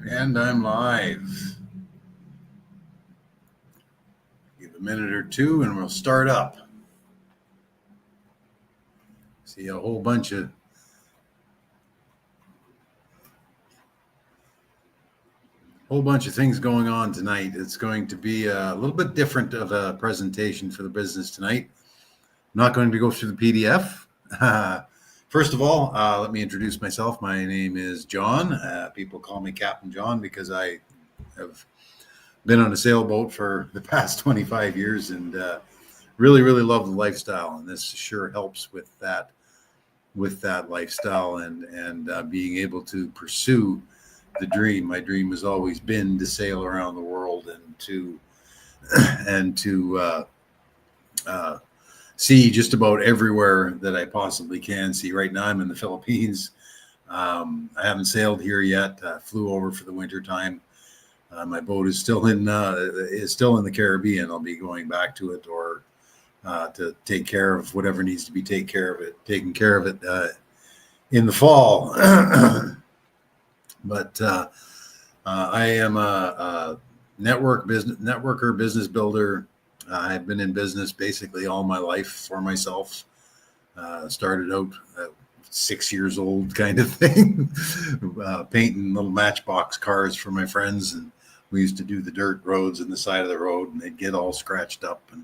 And I'm live. Give a minute or two and we'll start up. See a whole bunch of things going on tonight. It's going to be a little bit different of a presentation for the business tonight. I'm not going to go through the PDF. First of all, let me introduce myself. My name is John. People call me Captain John because I have been on a sailboat for the past 25 years and really love the lifestyle. And this sure helps with that lifestyle and being able to pursue the dream. My dream has always been to sail around the world and to see just about everywhere that I possibly can see. Right now I'm in the Philippines. I haven't sailed here yet. Flew over for the winter time. My boat is still in the Caribbean. I'll be going back to it or to take care of whatever needs to be taken care of it in the fall. But I am a networker, business builder. I've been in business basically all my life for myself. Started out 6 years old kind of thing, painting little matchbox cars for my friends. And we used to do the dirt roads and the side of the road, and they'd get all scratched up. And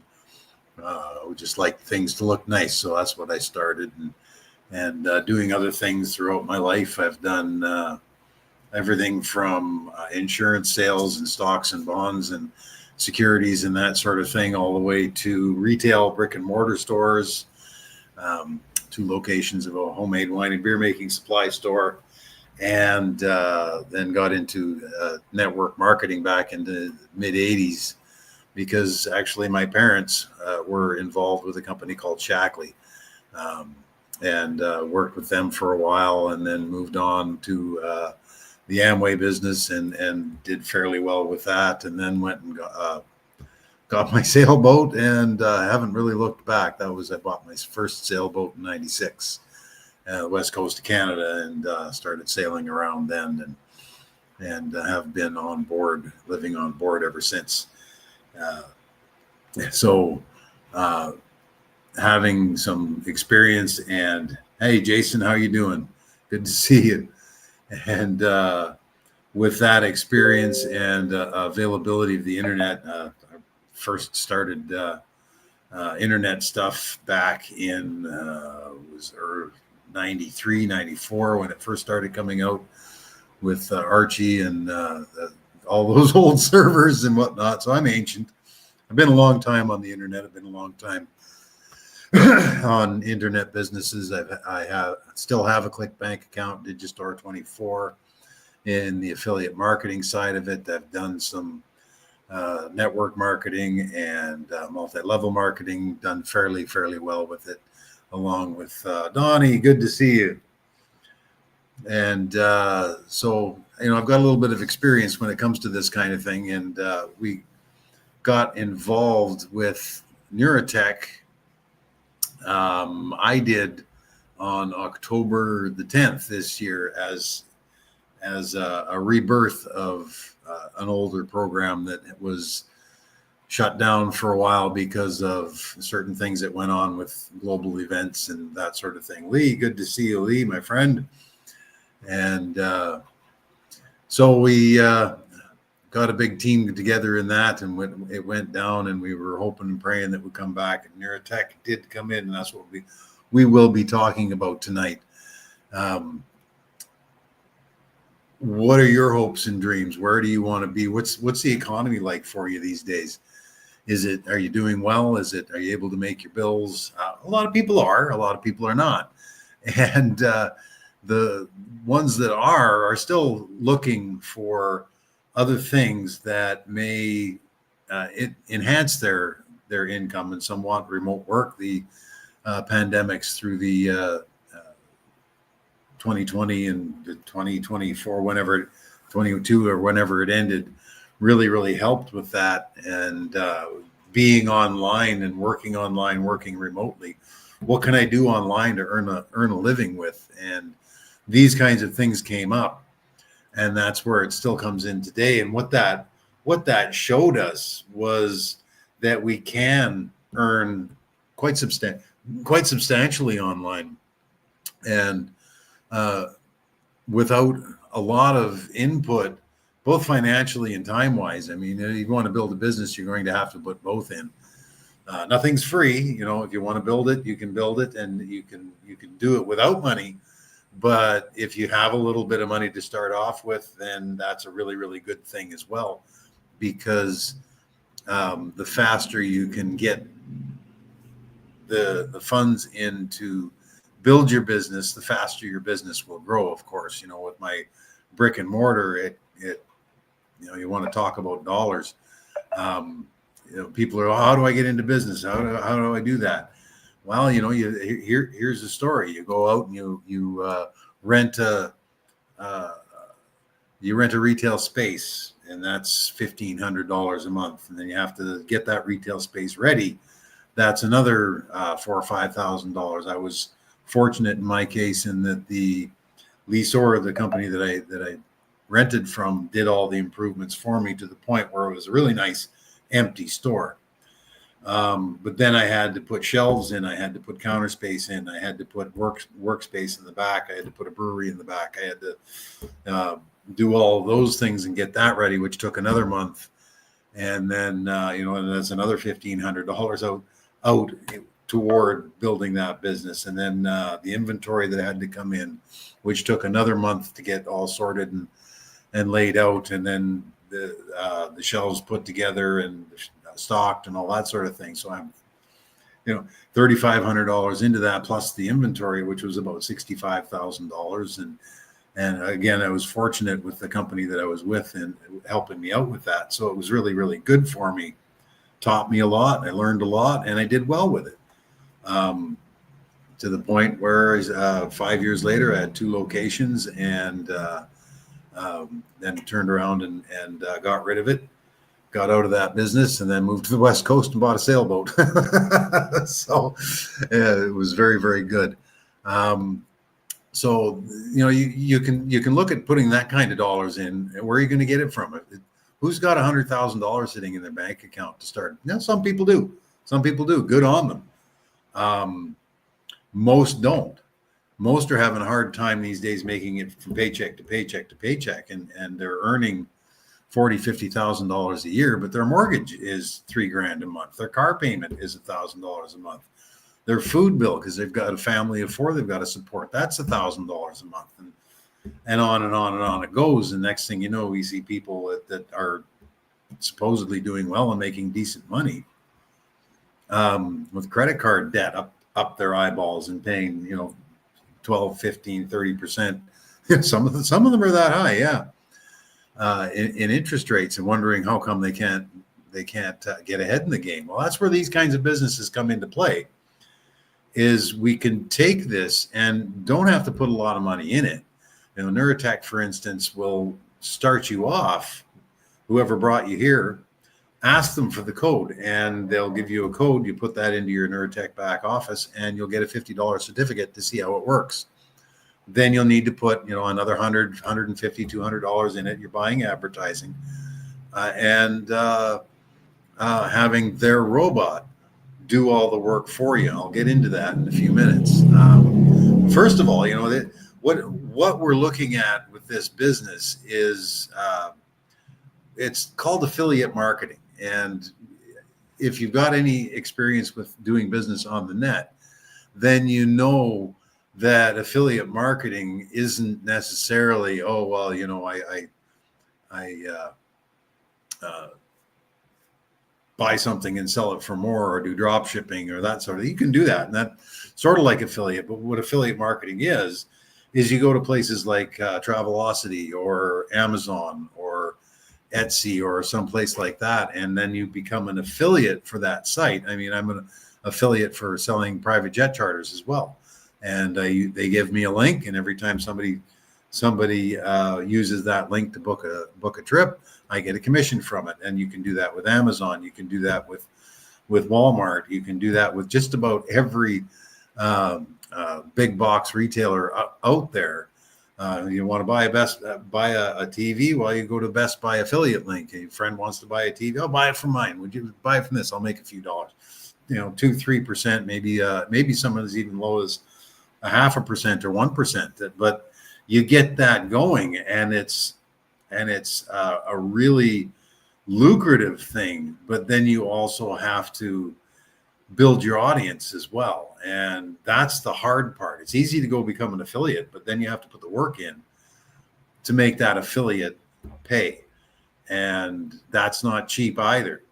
we just like things to look nice. So that's what I started. And doing other things throughout my life. I've done everything from insurance sales and stocks and bonds and securities and that sort of thing, all the way to retail brick and mortar stores, 2 locations of a homemade wine and beer making supply store, and then got into network marketing back in the mid 80s because actually my parents were involved with a company called Shackley, and worked with them for a while and then moved on to the Amway business and did fairly well with that, and then went and got my sailboat and haven't really looked back. I bought my first sailboat in '96, the west coast of Canada, and started sailing around then, and have been living on board ever since. So having some experience, and hey, Jason, how you doing? Good to see you. And with that experience and availability of the internet, I first started internet stuff back in was 93, 94 when it first started coming out with Archie and all those old servers and whatnot. So I'm ancient. I've been a long time on the internet. I've been a long time on internet businesses. I still have a ClickBank account, Digistore 24, in the affiliate marketing side of it. I've done some network marketing and multi-level marketing, done fairly well with it, along with Donnie. Good to see you. And so, I've got a little bit of experience when it comes to this kind of thing. And we got involved with Neura Tech. I did on October the 10th this year as a rebirth of an older program that was shut down for a while because of certain things that went on with global events and that sort of thing. Lee, good to see you, Lee, my friend. And so we got a big team together in that, and it went down, and we were hoping and praying that would come back. And Neura Tech did come in, and that's what we will be talking about tonight. What are your hopes and dreams? Where do you want to be? What's the economy like for you these days? Are you doing well? Are you able to make your bills? A lot of people are. A lot of people are not, and the ones that are still looking for other things that may enhance their income, and some want remote work. The pandemics through the 2020 and the 2024, 22 or whenever it ended, really helped with that. And being online and working remotely, what can I do online to earn a living with? And these kinds of things came up. And that's where it still comes in today. And what that showed us was that we can earn quite substantially online, and without a lot of input, both financially and time wise. I mean, if you want to build a business, you're going to have to put both in. Nothing's free. If you want to build it, you can build it, and you can do it without money. But if you have a little bit of money to start off with, then that's a really, really good thing as well, because the faster you can get the funds in to build your business, the faster your business will grow. Of course, with my brick and mortar, it you want to talk about dollars. People are, how do I get into business? How do I do that? Well, here's the story. You go out and you rent a retail space, and that's $1,500 a month, and then you have to get that retail space ready. That's another $4,000 or $5,000. I was fortunate in my case in that the lessor of the company that I rented from did all the improvements for me to the point where it was a really nice empty store. But then I had to put shelves in, I had to put counter space in, I had to put workspace in the back, I had to put a brewery in the back, I had to do all of those things and get that ready, which took another month. And then and that's another $1,500 out toward building that business. And then the inventory that had to come in, which took another month to get all sorted and laid out, and then the shelves put together and stocked and all that sort of thing. So I'm $3,500 into that, plus the inventory, which was about $65,000. And again, I was fortunate with the company that I was with and helping me out with that. So it was really, really good for me. Taught me a lot. I learned a lot, and I did well with it. To the point where 5 years later, I had 2 locations, and then turned around and got rid of it, got out of that business, and then moved to the West Coast and bought a sailboat. So it was very, very good. So you can look at putting that kind of dollars in, and where are you going to get it from? Who's got $100,000 sitting in their bank account to start? Some people do. Some people do. Good on them. Most don't. Most are having a hard time these days making it from paycheck to paycheck to paycheck, and they're earning $40,000-$50,000 a year, but their mortgage is $3,000 a month. Their car payment is $1,000 a month. Their food bill, because they've got a family of 4 they've got to support, that's $1,000 a month, and on and on and on it goes. And next thing you know, we see people that are supposedly doing well and making decent money with credit card debt up their eyeballs and paying 12, 15, 30%. Some of them are that high, yeah, in interest rates, and wondering how come they can't get ahead in the game. Well, that's where these kinds of businesses come into play. Is we can take this and don't have to put a lot of money in it. Neura Tech, for instance, will start you off. Whoever brought you here, ask them for the code, and they'll give you a code. You put that into your Neura Tech back office, and you'll get a $50 certificate to see how it works. Then you'll need to put another $100, $150, $200 in it. You're buying advertising, and having their robot do all the work for you. I'll get into that in a few minutes. First of all, what we're looking at with this business is it's called affiliate marketing. And if you've got any experience with doing business on the net, then you know that affiliate marketing isn't necessarily, I buy something and sell it for more, or do drop shipping or that sort of. You can do that, and that's sort of like affiliate. But what affiliate marketing is you go to places like Travelocity or Amazon or Etsy or someplace like that, and then you become an affiliate for that site. I mean, I'm an affiliate for selling private jet charters as well, and they give me a link, and every time somebody uses that link to book a trip, I get a commission from it. And you can do that with Amazon. You can do that with Walmart. You can do that with just about every big box retailer out there. You want to buy a TV? Well, you go to Best Buy affiliate link. A friend wants to buy a TV. I'll buy it from mine. Would you buy it from this? I'll make a few dollars. 2-3%, maybe some of it's even low as 0.5% or 1%. But you get that going, and it's a really lucrative thing. But then you also have to build your audience as well, and that's the hard part. It's easy to go become an affiliate, but then you have to put the work in to make that affiliate pay, and that's not cheap either.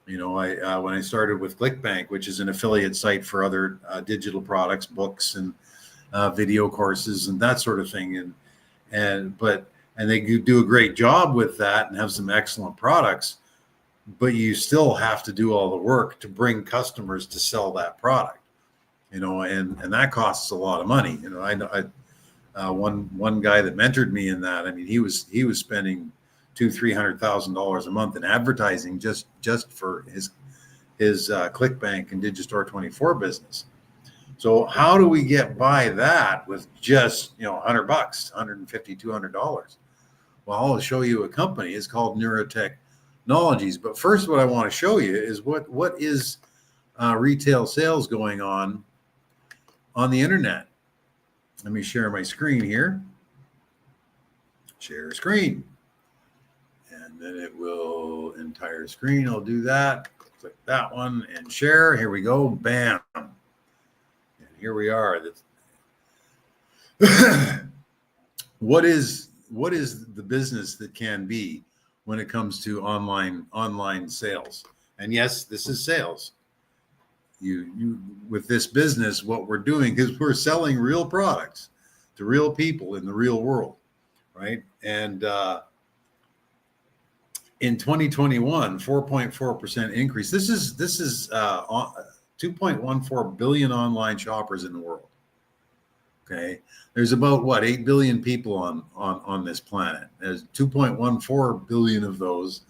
I when I started with ClickBank, which is an affiliate site for other digital products, books, and video courses and that sort of thing, and they do a great job with that and have some excellent products, but you still have to do all the work to bring customers to sell that product, and that costs a lot of money. One guy that mentored me in that, I mean, he was spending $200,000-300,000 a month in advertising just for his ClickBank and Digistore 24 business. So how do we get by that with just $100, $150-200? Well, I'll show you a company. It's called Neura Tech Business. But first, what I want to show you is what is retail sales going on the internet. Let me share my screen here. Share screen. And then it will entire screen. I'll do that. Click that one and share. Here we go. Bam. And here we are. What is the business that can be when it comes to online sales? And yes, this is sales. You with this business, what we're doing is we're selling real products to real people in the real world, right? And in 2021, 4.4% increase. This is 2.14 billion online shoppers in the world. Okay, there's about 8 billion people on this planet. There's 2.14 billion of those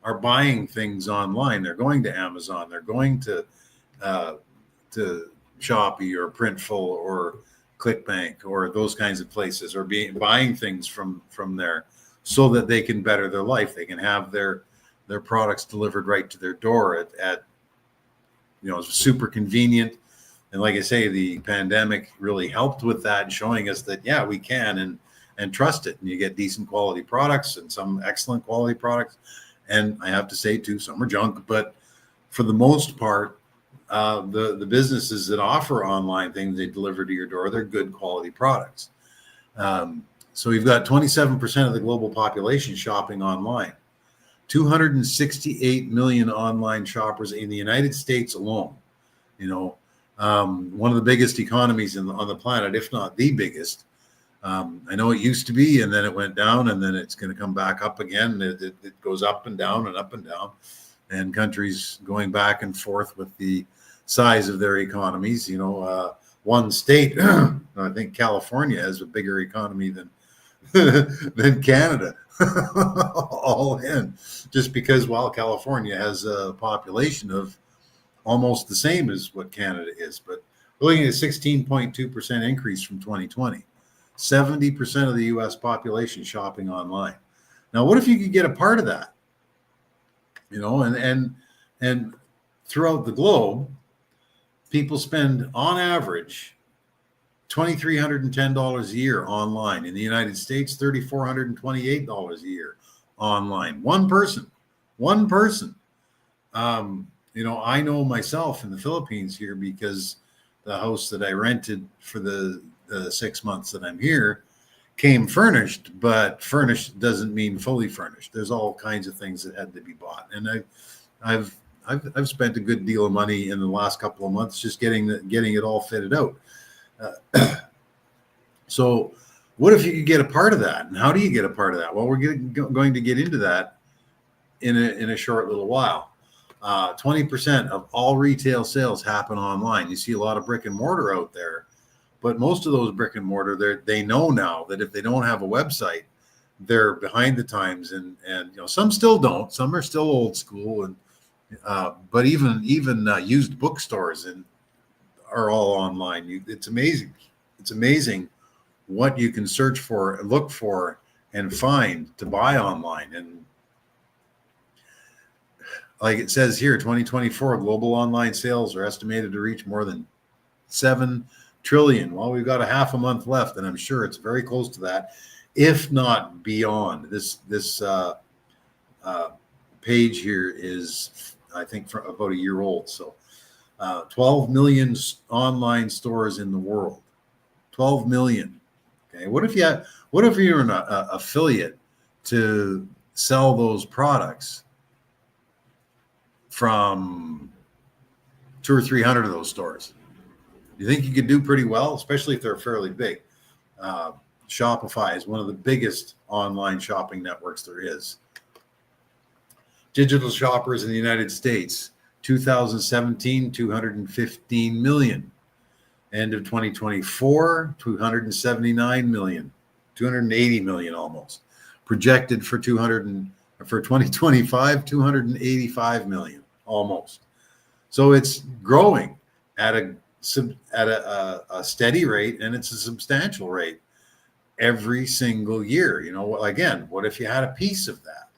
are buying things online. They're going to Amazon. They're going to Shopee or Printful or ClickBank or those kinds of places, or buying things from there, so that they can better their life. They can have their products delivered right to their door at super convenient. And like I say, the pandemic really helped with that, showing us that, yeah, we can and trust it. And you get decent quality products, and some excellent quality products. And I have to say, too, some are junk. But for the most part, the businesses that offer online things they deliver to your door, they're good quality products. So we've got 27% of the global population shopping online. 268 million online shoppers in the United States alone. One of the biggest economies on the planet, if not the biggest. I know it used to be, and then it went down, and then it's going to come back up again. It goes up and down and up and down, and countries going back and forth with the size of their economies. One state, I think California, has a bigger economy than Canada, all in, just because while California has a population of almost the same as what Canada is. But we're looking at a 16.2% increase from 2020. 70% of the U.S. population shopping online. Now, what if you could get a part of that? And throughout the globe, people spend on average $2,310 a year online. In the United States, $3,428 a year online. One person. I know myself in the Philippines here, because the house that I rented for the 6 months that I'm here came furnished, but furnished doesn't mean fully furnished. There's all kinds of things that had to be bought, and I've spent a good deal of money in the last couple of months just getting it all fitted out. So what if you could get a part of that? And how do you get a part of that? Well, we're going to get into that in a short little while. 20% of all retail sales happen online. You see a lot of brick and mortar out there, but most of those brick and mortar, they know now that if they don't have a website, they're behind the times, and some still don't. Some are still old school, and but even used bookstores are all online. It's amazing. It's amazing what you can search for, look for, and find to buy online. And like it says here, 2024 global online sales are estimated to reach more than 7 trillion. Well, we've got a half a month left, and I'm sure it's very close to that, if not beyond. This page here is, I think, for about a year old. So 12 million online stores in the world. 12 million. Okay. What if you're an affiliate to sell those products from 200 or 300 of those stores? You think you could do pretty well, especially if they're fairly big? Shopify is one of the biggest online shopping networks there is. Digital shoppers in the United States, 2017, 215 million. End of 2024, 279 million, 280 million almost. Projected for 2025, 285 million almost. So it's growing at a steady rate, and it's a substantial rate every single year. You know, again, what if you had a piece of that?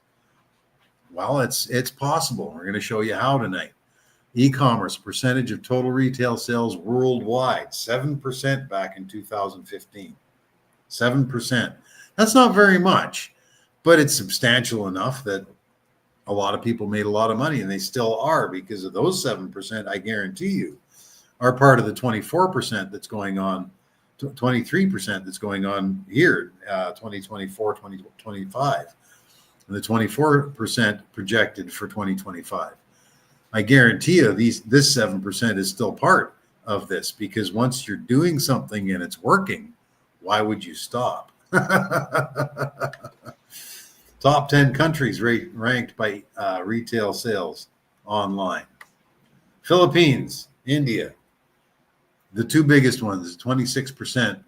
Well, it's possible. We're going to show you how tonight. E-commerce percentage of total retail sales worldwide, 7% back in 2015. 7%. That's not very much, but it's substantial enough that a lot of people made a lot of money, and they still are, because of those 7%, I guarantee you, are part of the 24% that's going on, 23% that's going on here, 2024, 2025. And the 24% projected for 2025. I guarantee you this 7% is still part of this, because once you're doing something and it's working, why would you stop? Top 10 countries ranked by retail sales online. Philippines, India, the two biggest ones, 26%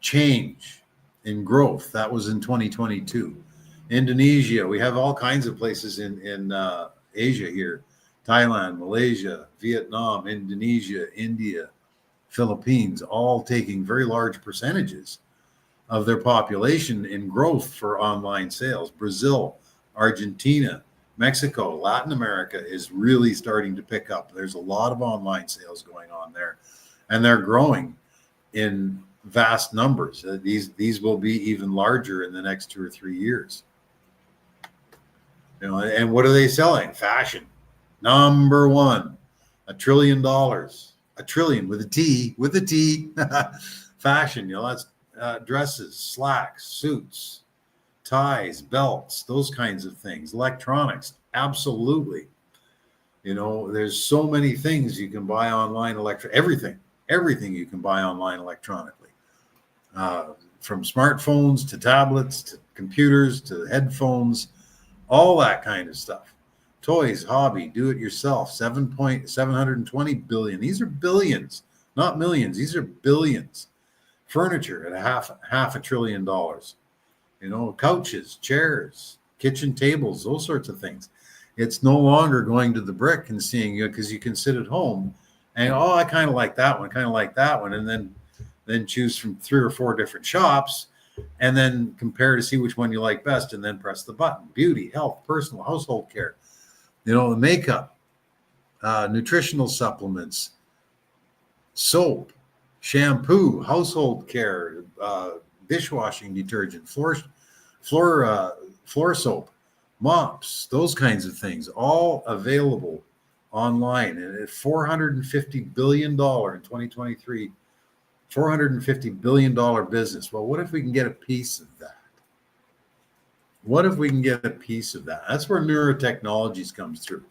change in growth. That was in 2022. Indonesia, we have all kinds of places in Asia here. Thailand, Malaysia, Vietnam, Indonesia, India, Philippines, all taking very large percentages of their population in growth for online sales. Brazil, Argentina, Mexico, Latin America is really starting to pick up. There's a lot of online sales going on there, and they're growing in vast numbers. These will be even larger in the next 2 or 3 years. You know, and what are they selling? Fashion. Number one, $1 trillion, a trillion with a T, fashion. You know, that's dresses, slacks, suits, ties, belts, those kinds of things. Electronics, absolutely. You know, there's so many things you can buy online. Everything you can buy online electronically, from smartphones to tablets to computers to headphones, all that kind of stuff. Toys, hobby, do it yourself, 720 billion. These are billions, not millions. These are billions. Furniture at half $1 trillion. You know, couches, chairs, kitchen tables, those sorts of things. It's no longer going to the brick and seeing you, because you can sit at home and, I kind of like that one, and then choose from 3 or 4 different shops, and then compare to see which one you like best, and then press the button. Beauty, health, personal, household care. You know, the makeup, nutritional supplements, soap, shampoo, household care, dishwashing detergent, floor soap, mops, those kinds of things, all available online. And at $450 billion in 2023, $450 billion business. Well, what if we can get a piece of that? What if we can get a piece of that? That's where Neura Technologies comes through.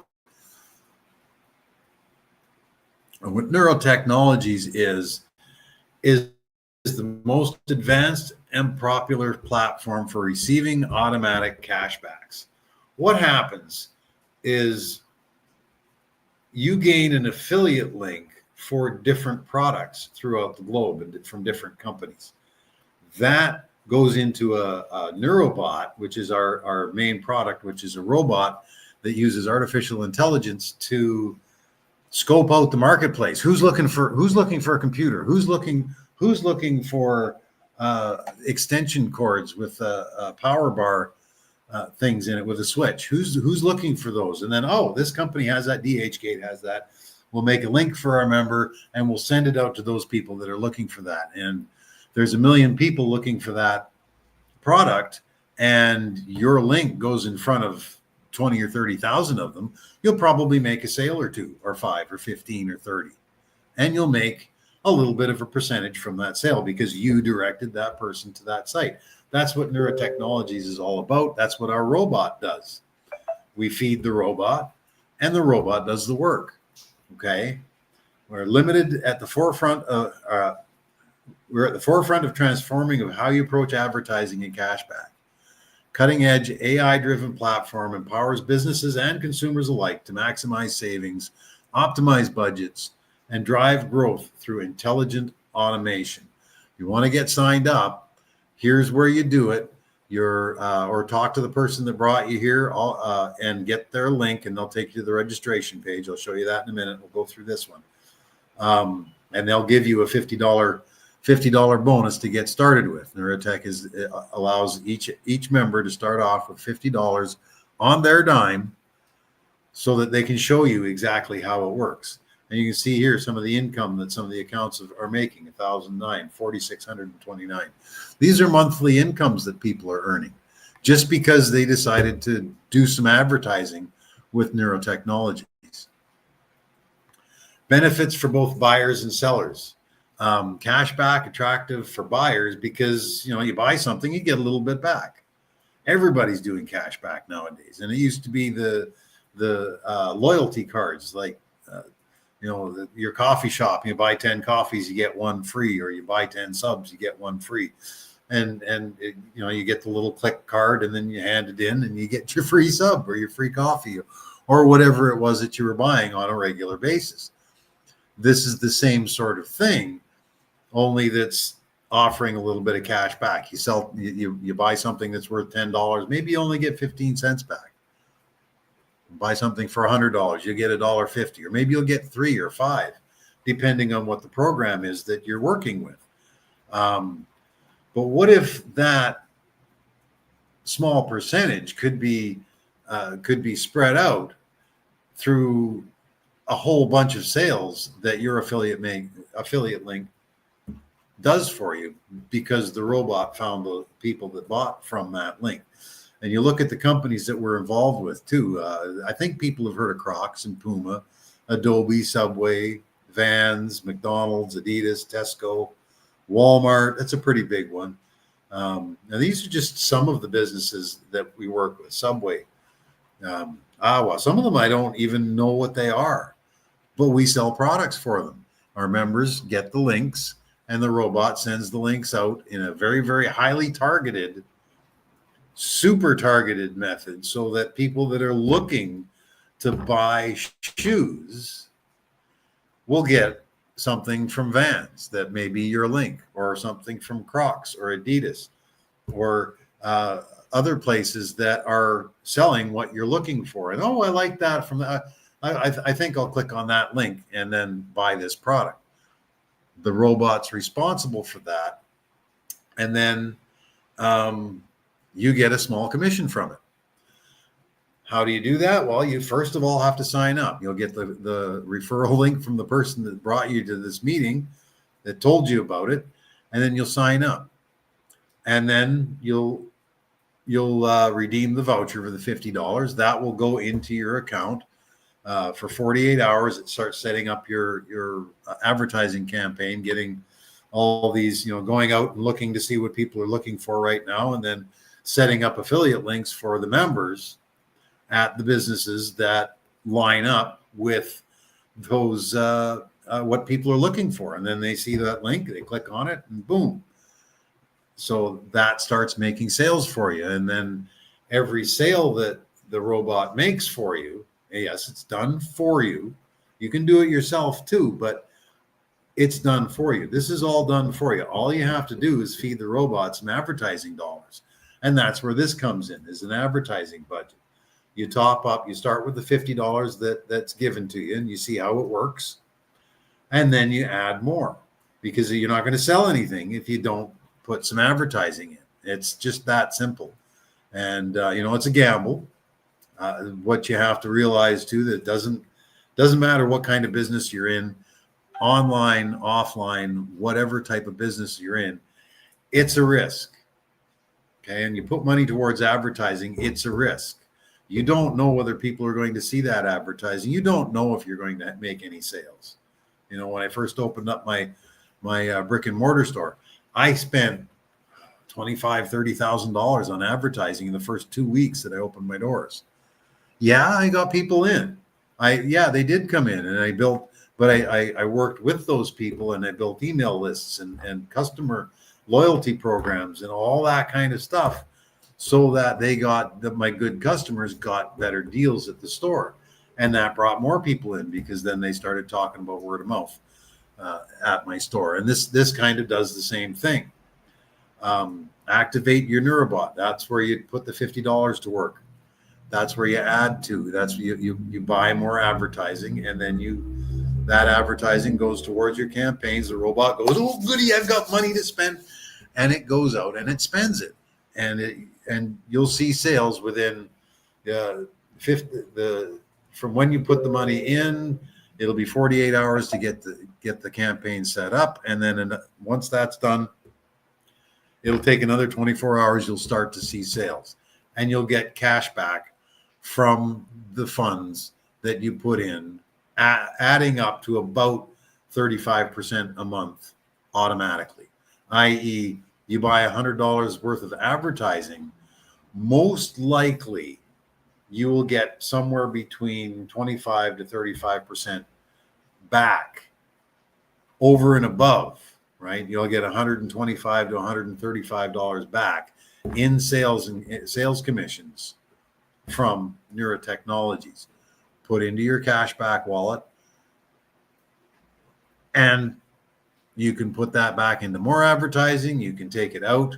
And what Neura Technologies is the most advanced and popular platform for receiving automatic cashbacks. What happens is you gain an affiliate link for different products throughout the globe and from different companies. That goes into a NeuroBot, which is our main product, which is a robot that uses artificial intelligence to scope out the marketplace. Who's looking for a computer? Who's looking for extension cords with a power bar things in it with a switch. Who's looking for those? And then, oh, this company has that. DHgate has that. We'll make a link for our member and we'll send it out to those people that are looking for that. And there's 1 million people looking for that product, and your link goes in front of 20 or 30,000 of them. You'll probably make a sale or 2 or 5 or 15 or 30, and you'll make a little bit of a percentage from that sale because you directed that person to that site. That's what Neura Technologies is all about. That's what our robot does. We feed the robot, and the robot does the work. Okay, we're limited at the forefront of we're at the forefront of transforming of how you approach advertising and cashback. Cutting edge AI driven platform empowers businesses and consumers alike to maximize savings, optimize budgets, and drive growth through intelligent automation. You want to get signed up, here's where you do it. Or talk to the person that brought you here and get their link, and they'll take you to the registration page. I'll show you that in a minute. We'll go through this one. And they'll give you a $50 bonus to get started with. Neura Tech allows each member to start off with $50 on their dime so that they can show you exactly how it works. And you can see here some of the income that some of the accounts are making: $1,009, $4,629. These are monthly incomes that people are earning just because they decided to do some advertising with Neura Technologies. Benefits for both buyers and sellers. Cashback attractive for buyers because you buy something, you get a little bit back. Everybody's doing cashback nowadays, and it used to be the loyalty cards like. Your coffee shop, you buy 10 coffees, you get 1 free, or you buy 10 subs, you get 1 free. And you get the little click card and then you hand it in and you get your free sub or your free coffee or whatever it was that you were buying on a regular basis. This is the same sort of thing, only that's offering a little bit of cash back. You buy something that's worth $10, maybe you only get 15 cents back. Buy something for $100, you get $1.50, or maybe you'll get 3 or 5, depending on what the program is that you're working with. But what if that small percentage could be spread out through a whole bunch of sales that your affiliate link does for you because the robot found the people that bought from that link? And you look at the companies that we're involved with too. I think people have heard of Crocs and Puma, Adobe, Subway, Vans, McDonald's, Adidas, Tesco, Walmart. That's a pretty big one. Now these are just some of the businesses that we work with. Subway, Awa. Some of them I don't even know what they are, but we sell products for them. Our members get the links, and the robot sends the links out in a very, very highly targeted, super targeted method so that people that are looking to buy shoes will get something from Vans that may be your link, or something from Crocs or Adidas or other places that are selling what you're looking for. And I like that from that. I think I'll click on that link and then buy this product. The robot's responsible for that. And then you get a small commission from it. How do you do that? Well, you first of all have to sign up. You'll get the referral link from the person that brought you to this meeting that told you about it, and then you'll sign up. And then you'll redeem the voucher for the $50. That will go into your account for 48 hours. It starts setting up your advertising campaign, getting all these, going out and looking to see what people are looking for right now, and then setting up affiliate links for the members at the businesses that line up with those what people are looking for. And then they see that link, they click on it, and boom. So that starts making sales for you. And then every sale that the robot makes for you, yes, it's done for you. You can do it yourself too, but it's done for you. This is all done for you. All you have to do is feed the robot some advertising dollars. And that's where this comes in, is an advertising budget. You top up, you start with the $50 that's given to you, and you see how it works. And then you add more, because you're not going to sell anything if you don't put some advertising in. It's just that simple. And it's a gamble. What you have to realize too, that doesn't matter what kind of business you're in, online, offline, whatever type of business you're in, it's a risk. Okay, and you put money towards advertising, it's a risk. You don't know whether people are going to see that advertising. You don't know if you're going to make any sales. When I first opened up my brick and mortar store, I spent $25,000-$30,000 on advertising in the first 2 weeks that I opened my doors. Yeah, I got people in. They did come in, and I built, but I worked with those people, and I built email lists and customer loyalty programs and all that kind of stuff, so that my good customers got better deals at the store, and that brought more people in, because then they started talking about word of mouth at my store. And this kind of does the same thing. Activate your NeuraBot. That's where you put the $50 to work. That's where you add to. That's you buy more advertising, and then that advertising goes towards your campaigns. The robot goes, oh goody, I've got money to spend, and it goes out and it spends it, and you'll see sales within from when you put the money in. It'll be 48 hours to get the campaign set up, and then once that's done, it'll take another 24 hours. You'll start to see sales, and you'll get cash back from the funds that you put in, adding up to about 35% a month automatically. I.e., you buy $100 worth of advertising, most likely you will get somewhere between 25 to 35% back over and above, right? You'll get $125 to $135 back in sales and sales commissions from Neura Technologies, put into your cashback wallet, and you can put that back into more advertising. You can take it out.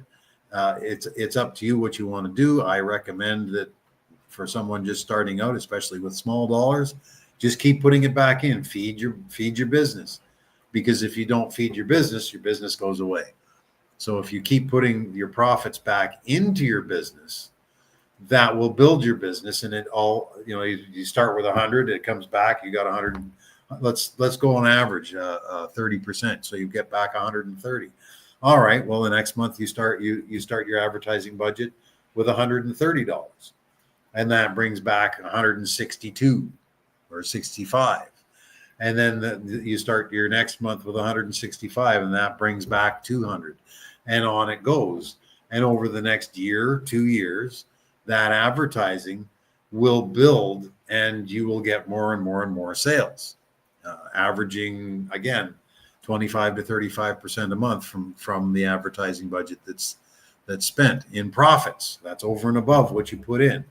It's up to you what you want to do. I recommend that for someone just starting out, especially with small dollars, just keep putting it back in. Feed your business, because if you don't feed your business goes away. So if you keep putting your profits back into your business, that will build your business. And it all, you start with 100, it comes back, you got 100. Let's go on average 30%. So you get back 130. All right. Well, the next month you start your advertising budget with $130, and that brings back 162 or 65. And then you start your next month with 165, and that brings back 200, and on it goes. And over the next year, 2 years, that advertising will build, and you will get more and more and more sales, averaging again 25 to 35% a month from the advertising budget that's spent in profits. That's over and above what you put in.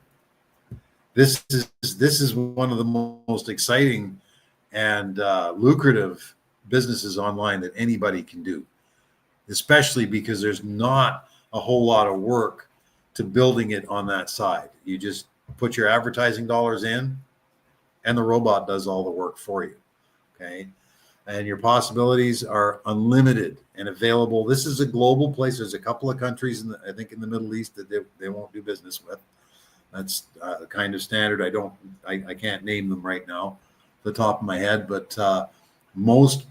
This is one of the most exciting and lucrative businesses online that anybody can do, especially because there's not a whole lot of work to building it on that side. You just put your advertising dollars in, and the robot does all the work for you. Okay. And your possibilities are unlimited and available. This is a global place. There's a couple of countries I think in the Middle East that they won't do business with. That's kind of standard. I can't name them right now, the top of my head, but most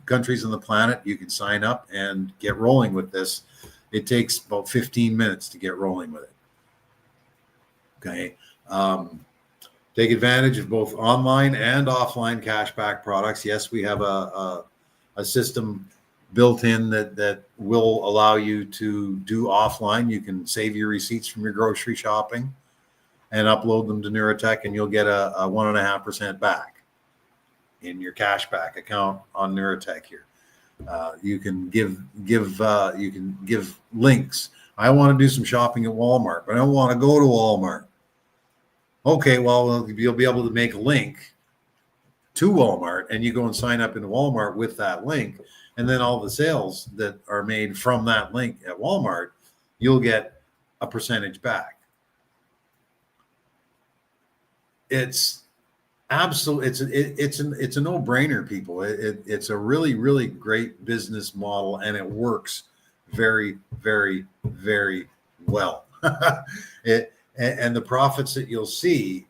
countries on the planet, you can sign up and get rolling with this. It takes about 15 minutes to get rolling with it. Okay. Take advantage of both online and offline cashback products. Yes, we have a system built in that will allow you to do offline. You can save your receipts from your grocery shopping and upload them to Neura Tech, and you'll get a 1.5% back in your cashback account on Neura Tech here. You can give links. I want to do some shopping at Walmart, but I don't want to go to Walmart. Okay, well, you'll be able to make a link to Walmart, and you go and sign up in Walmart with that link, and then all the sales that are made from that link at Walmart, you'll get a percentage back. It's absolutely, it's a no-brainer, people. It's a really, really great business model, and it works very, very, very well. And the profits that you'll see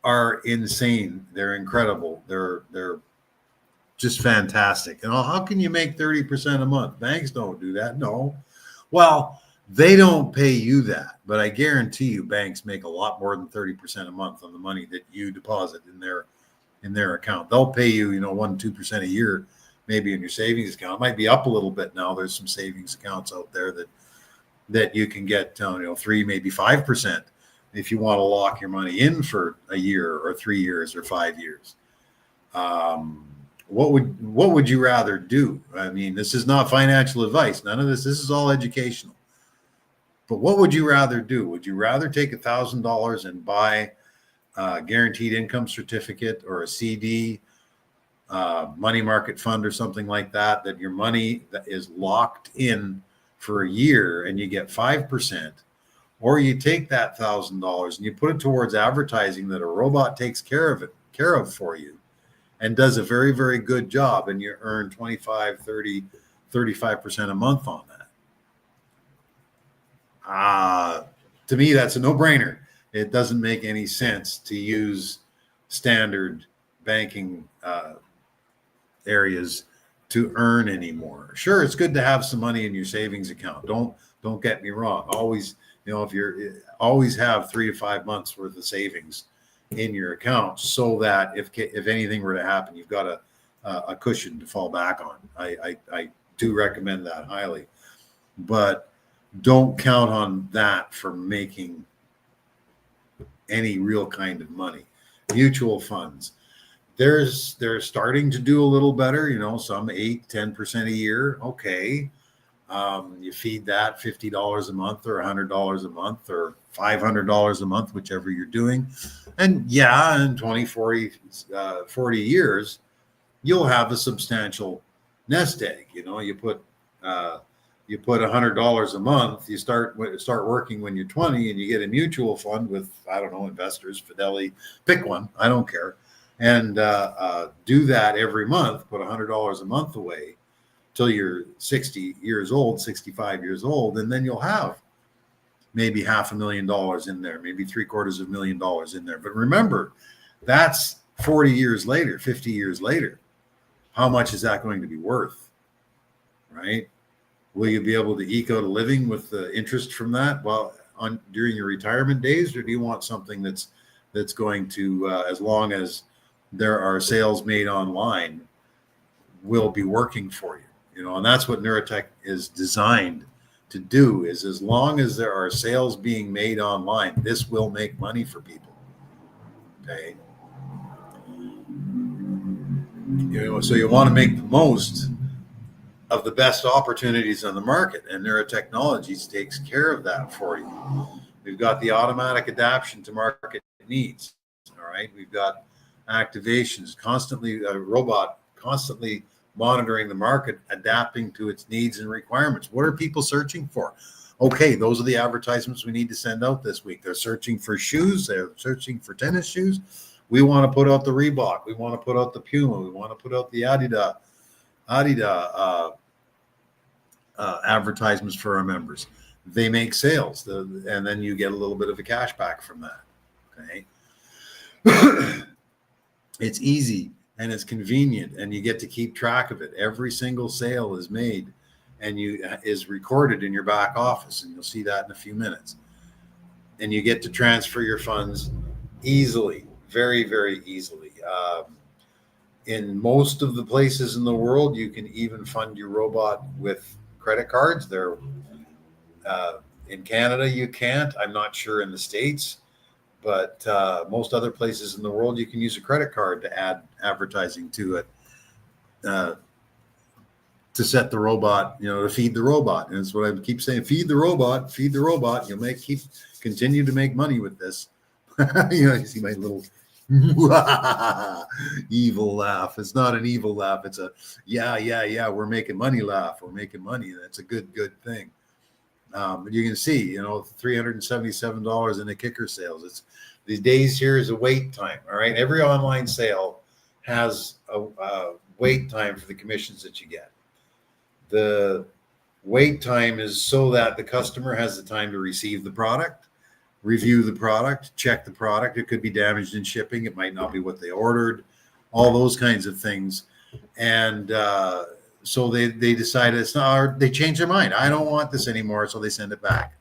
are insane. They're incredible. They're just fantastic. And how can you make 30% a month? Banks don't do that. No. Well, they don't pay you that, but I guarantee you banks make a lot more than 30% a month on the money that you deposit in their account. They'll pay you, 1-2% a year, maybe in your savings account. It might be up a little bit now. There's some savings accounts out there that you can get 3, maybe 5% if you want to lock your money in for a year or 3 years or 5 years. What would you rather do? I mean, this is not financial advice. None of this. This is all educational. But what would you rather do? Would you rather take $1,000 and buy a guaranteed income certificate or a CD, money market fund or something like that, that your money that is locked in for a year and you get 5%, or you take that $1,000 and you put it towards advertising that a robot takes care of for you and does a very, very good job, and you earn 25, 30, 35% a month on that? To me, that's a no-brainer. It doesn't make any sense to use standard banking areas to earn anymore. Sure, it's good to have some money in your savings account. Don't get me wrong. Always, if you're always have 3 to 5 months worth of savings in your account, so that if anything were to happen, you've got a cushion to fall back on. I do recommend that highly, but don't count on that for making any real kind of money. Mutual funds, they're starting to do a little better, some 8-10% a year. Okay. You feed that $50 a month or $100 a month or $500 a month, whichever you're doing. And in 20, 40 years, you'll have a substantial nest egg. You put $100 a month, you start working when you're 20, and you get a mutual fund with, I don't know, Investors, Fidelity, pick one, I don't care. And do that every month, put $100 a month away till you're 60 years old, 65 years old, and then you'll have maybe $500,000 in there, maybe $750,000 in there. But remember, that's 40 years later, 50 years later. How much is that going to be worth, right? Will you be able to eke out a living with the interest from that during your retirement days, or do you want something that's going to, as long as there are sales made online, will be working for you? And that's what Neura Tech is designed to do. Is as long as there are sales being made online, this will make money for people. Okay. So you want to make the most of the best opportunities on the market, and Neura Technologies takes care of that for you. We've got the automatic adaptation to market needs. All right. We've got activations, a robot constantly monitoring the market, adapting to its needs and requirements. What are people searching for? Okay, those are the advertisements we need to send out this week. They're searching for shoes. They're searching for tennis shoes. We want to put out the Reebok. We want to put out the Puma. We want to put out the Adidas advertisements for our members. They make sales, and then you get a little bit of a cash back from that. Okay. It's easy and it's convenient, and you get to keep track of it. Every single sale is made and is recorded in your back office, and you'll see that in a few minutes. And you get to transfer your funds easily, very, very easily. In most of the places in the world, you can even fund your robot with credit cards. In Canada, you can't. I'm not sure in the States. But most other places in the world, you can use a credit card to add advertising to it, to set the robot, to feed the robot. And it's what I keep saying: feed the robot, feed the robot. You'll continue to make money with this. You see my little evil laugh. It's not an evil laugh. It's a yeah. We're making money laugh. We're making money. That's a good thing. You can see, $377 in the kicker sales. These days here is a wait time. All right. Every online sale has a wait time for the commissions that you get. The Wait time is so that the customer has the time to receive the product, review the product, check the product. It could be damaged in shipping. It might not be what they ordered, all those kinds of things. And so they decided it's not, or they changed their mind. I don't want this anymore. So they send it back.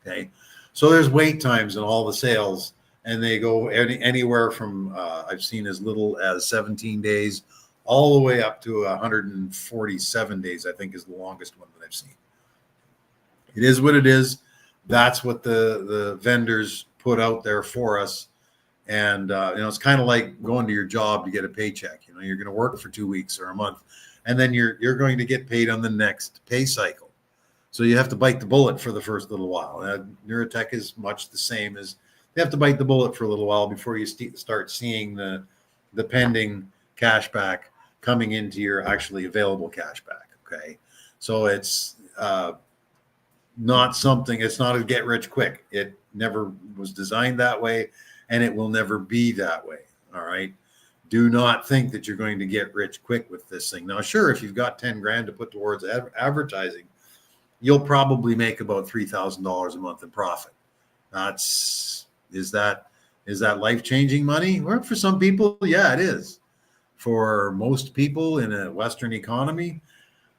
Okay. So there's wait times in all the sales, and they go anywhere from, I've seen as little as 17 days all the way up to 147 days, I think is the longest one that I've seen. It is what it is. That's what the vendors put out there for us. And it's kind of like going to your job to get a paycheck. You're going to work for 2 weeks or a month, and then you're going to get paid on the next pay cycle. So you have to bite the bullet for the first little while. Neura Tech is much the same as you have to bite the bullet for a little while before you start seeing the pending cash back coming into your actually available cash back. Okay, so it's not something. It's not a get rich quick. It never was designed that way, and it will never be that way. All right. Do not think that you're going to get rich quick with this thing. Now, sure, if you've got 10 grand to put towards advertising, you'll probably make about $3,000 a month in profit. Is that life-changing money? Well, for some people, yeah, it is. For most people in a Western economy,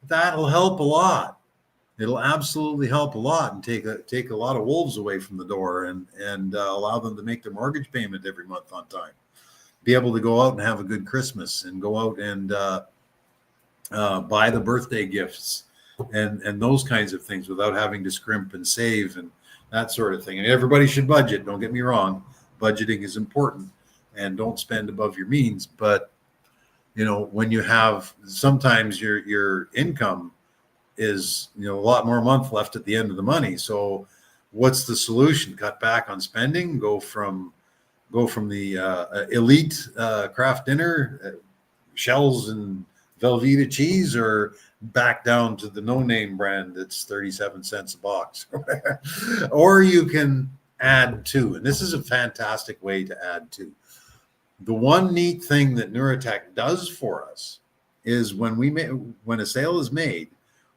that'll help a lot. It'll absolutely help a lot and take a lot of wolves away from the door and allow them to make their mortgage payment every month on time. Be able to go out and have a good Christmas and go out and buy the birthday gifts and those kinds of things without having to scrimp and save and that sort of thing. And everybody should budget. Don't get me wrong. Budgeting is important, and don't spend above your means. But when you have, sometimes your income is a lot more month left at the end of the money. So what's the solution? Cut back on spending, go from the elite craft dinner, shells and Velveeta cheese, or back down to the no-name brand that's 37 cents a box. Or you can add to, and this is a fantastic way to add to. The one neat thing that Neura Tech does for us is when a sale is made,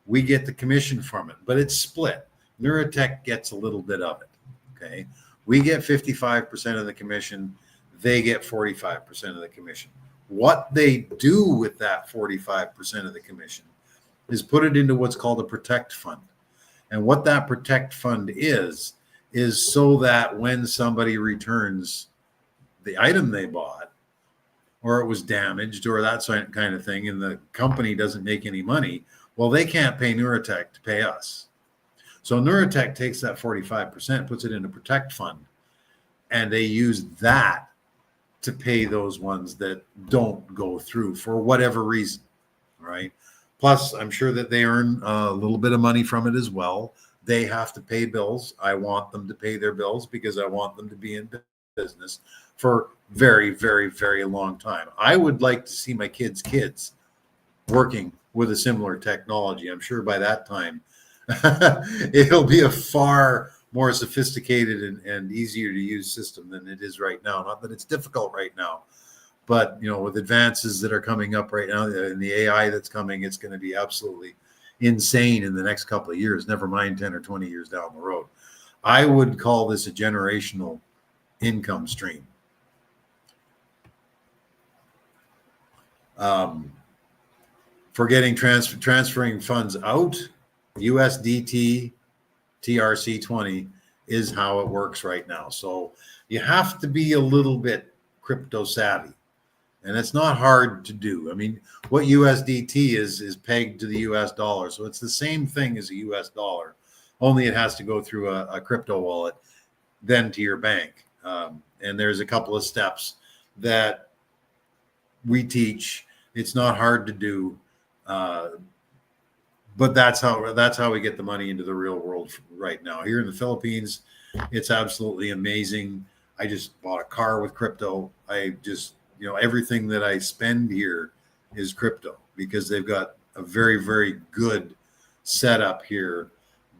we get the commission from it, but it's split. Neura Tech gets a little bit of it. Okay. We get 55% of the commission. They get 45% of the commission. What they do with that 45% of the commission is put it into what's called a protect fund. And what that protect fund is so that when somebody returns the item they bought, or it was damaged or that kind of thing, and the company doesn't make any money, well, they can't pay Neura Tech to pay us. So Neura Tech takes that 45%, puts it in a protect fund, and they use that to pay those ones that don't go through for whatever reason. All right. Plus, I'm sure that they earn a little bit of money from it as well. They have to pay bills. I want them to pay their bills because I want them to be in business for very, very, very long time. I would like to see my kids working with a similar technology. I'm sure by that time, it'll be a far more sophisticated and easier to use system than it is right now. Not that it's difficult right now, but with advances that are coming up right now and the AI that's coming, it's going to be absolutely insane in the next couple of years, never mind 10 or 20 years down the road. I would call this a generational income stream. For getting transferring funds out, USDT TRC20 is how it works right now. So you have to be a little bit crypto savvy, and it's not hard to do. I mean, what USDT is pegged to the US dollar. So it's the same thing as a US dollar, only it has to go through a crypto wallet, then to your bank. And there's a couple of steps that we teach. It's not hard to do. But that's how we get the money into the real world right now. Here in the Philippines, it's absolutely amazing. I just bought a car with crypto. I just, everything that I spend here is crypto because they've got a very, very good setup here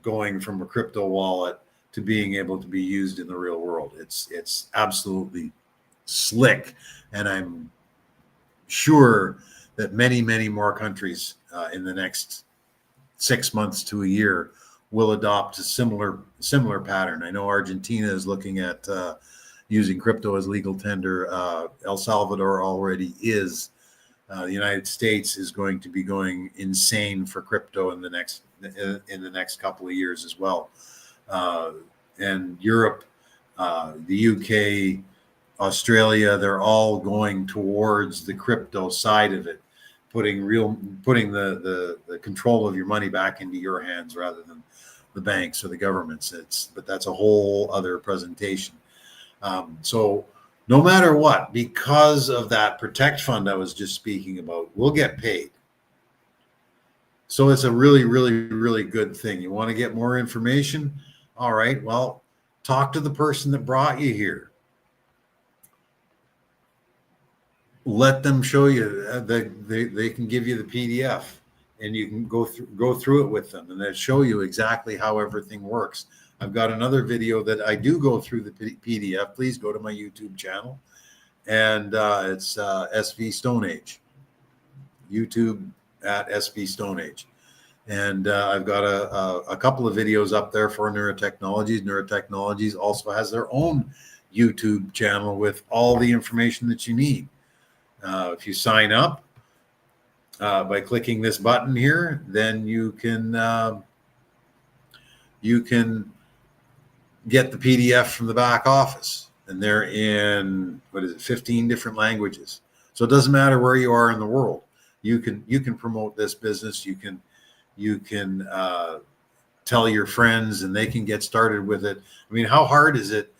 going from a crypto wallet to being able to be used in the real world. It's absolutely slick. And I'm sure that many, many more countries in the next 6 months to a year will adopt a similar pattern. I know Argentina is looking at using crypto as legal tender. El Salvador already is. The United States is going to be going insane for crypto in the next couple of years as well. And Europe, the UK, Australia, they're all going towards the crypto side of it, putting the control of your money back into your hands rather than the banks or the governments. But that's a whole other presentation. So no matter what, because of that protect fund I was just speaking about, we'll get paid. So it's a really, really, really good thing. You want to get more information? All right, well, talk to the person that brought you here. Let them show you. They can give you the PDF, and you can go through it with them, and they'll show you exactly how everything works. I've got another video that I do go through the PDF. Please go to my YouTube channel, and it's SV Stone Age. YouTube at SV Stone Age. And I've got a couple of videos up there for Neura Technologies. Neura Technologies also has their own YouTube channel with all the information that you need. If you sign up by clicking this button here, then you can get the PDF from the back office, and they're in 15 different languages. So it doesn't matter where you are in the world. You can promote this business. You can tell your friends, and they can get started with it. I mean, how hard is it?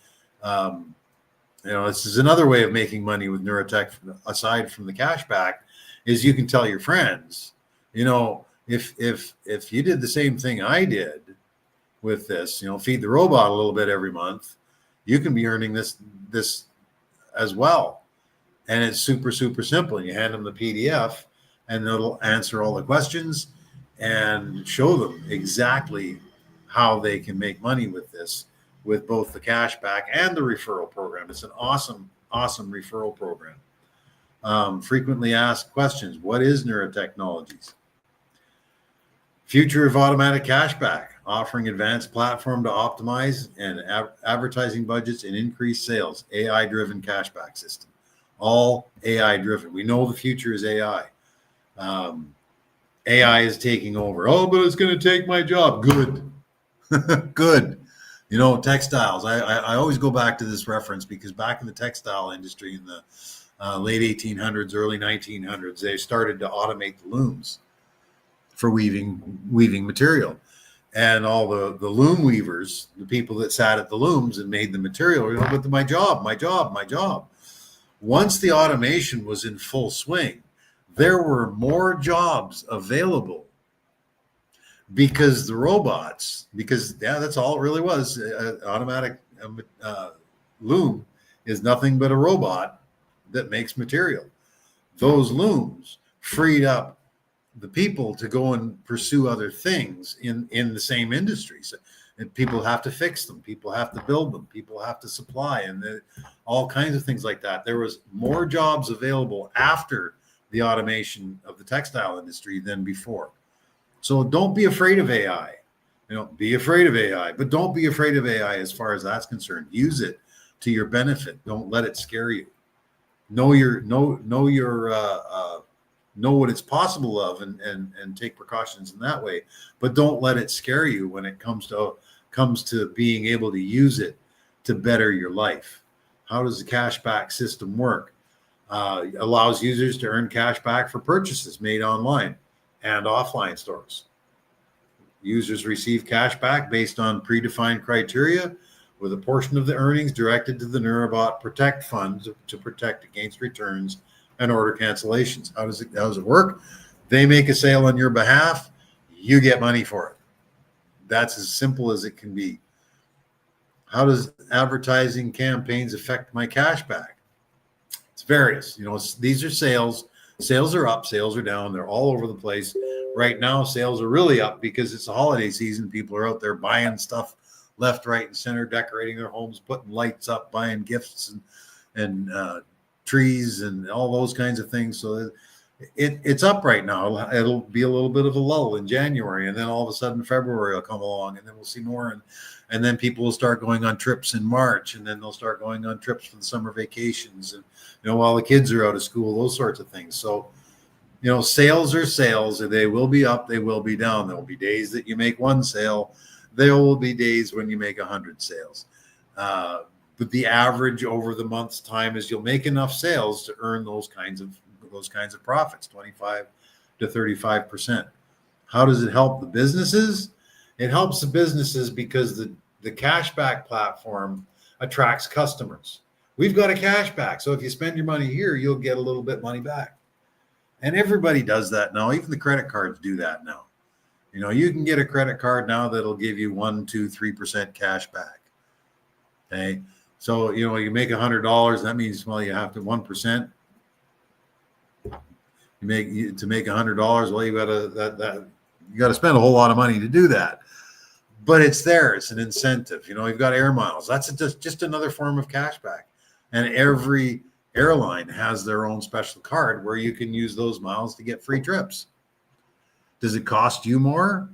This is another way of making money with Neura Tech, aside from the cash back, is you can tell your friends. If you did the same thing I did with this, feed the robot a little bit every month, you can be earning this as well. And it's super, super simple. You hand them the PDF, and it'll answer all the questions and show them exactly how they can make money with this, with both the cash back and the referral program. It's an awesome, awesome referral program. Frequently asked questions. What is Neura Technologies? Future of automatic cashback, offering advanced platform to optimize and advertising budgets and increase sales. AI-driven cashback system. All AI-driven. We know the future is AI. AI is taking over. Oh, but it's going to take my job. Good. Good. Textiles. I always go back to this reference because back in the textile industry in the late 1800s, early 1900s, they started to automate the looms for weaving material. And all the loom weavers, the people that sat at the looms and made the material, but my job. Once the automation was in full swing, there were more jobs available because the robots, that's all it really was. Automatic loom is nothing but a robot that makes material. Those looms freed up the people to go and pursue other things in the same industries. And people have to fix them. People have to build them. People have to supply, and all kinds of things like that. There was more jobs available after the automation of the textile industry than before. So don't be afraid of AI. Be afraid of AI, but don't be afraid of AI as far as that's concerned. Use it to your benefit. Don't let it scare you. Know what it's possible of, and take precautions in that way. But don't let it scare you when it comes to being able to use it to better your life. How does the cashback system work? Allows users to earn cash back for purchases made online and offline stores. Users receive cash back based on predefined criteria, with a portion of the earnings directed to the NeuraBot Protect Fund to protect against returns and order cancellations. How does it work? They make a sale on your behalf, you get money for it. That's as simple as it can be. How does advertising campaigns affect my cash back? It's various. These are sales. Sales are up, sales are down. They're all over the place. Right now, sales are really up because it's the holiday season. People are out there buying stuff left, right, and center, decorating their homes, putting lights up, buying gifts and trees and all those kinds of things. So It's up right now. It'll be a little bit of a lull in January, and then all of a sudden February will come along, and then we'll see more, and then people will start going on trips in March, and then they'll start going on trips for the summer vacations, and while the kids are out of school, those sorts of things. So sales are sales. They will be up, they will be down. There will be days that you make one sale. There will be days when you make 100 sales. But the average over the month's time is you'll make enough sales to earn those kinds of profits, 25 to 35%. How does it help the businesses? It helps the businesses because the cashback platform attracts customers. We've got a cashback. So if you spend your money here, you'll get a little bit money back. And everybody does that now. Even the credit cards do that now. You can get a credit card now that'll give you 1%, 2%, 3% cash back. Okay. So, you make $100. That means, you have to 1%. To make $100. Well, you got to spend a whole lot of money to do that. But it's there. It's an incentive. You've got air miles. That's just another form of cash back. And every airline has their own special card where you can use those miles to get free trips. Does it cost you more?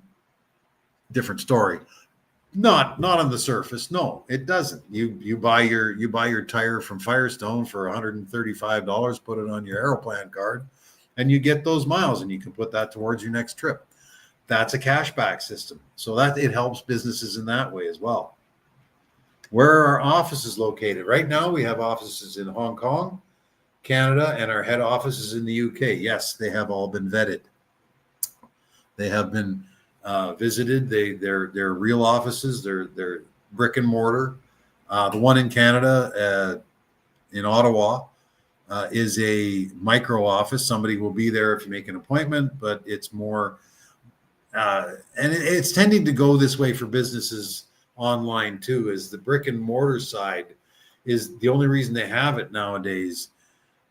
Different story. Not on the surface. No, it doesn't. You buy your tire from Firestone for $135, put it on your Aeroplan card, and you get those miles, and you can put that towards your next trip. That's a cashback system. So that it helps businesses in that way as well. Where are our offices located? Right now, we have offices in Hong Kong, Canada, and our head office is in the UK. Yes, they have all been vetted. They have been visited. They're real offices. They're brick and mortar. The one in Canada, in Ottawa, is a micro office. Somebody will be there if you make an appointment, but it's more, and it's tending to go this way for businesses online too. Is the brick and mortar side is the only reason they have it nowadays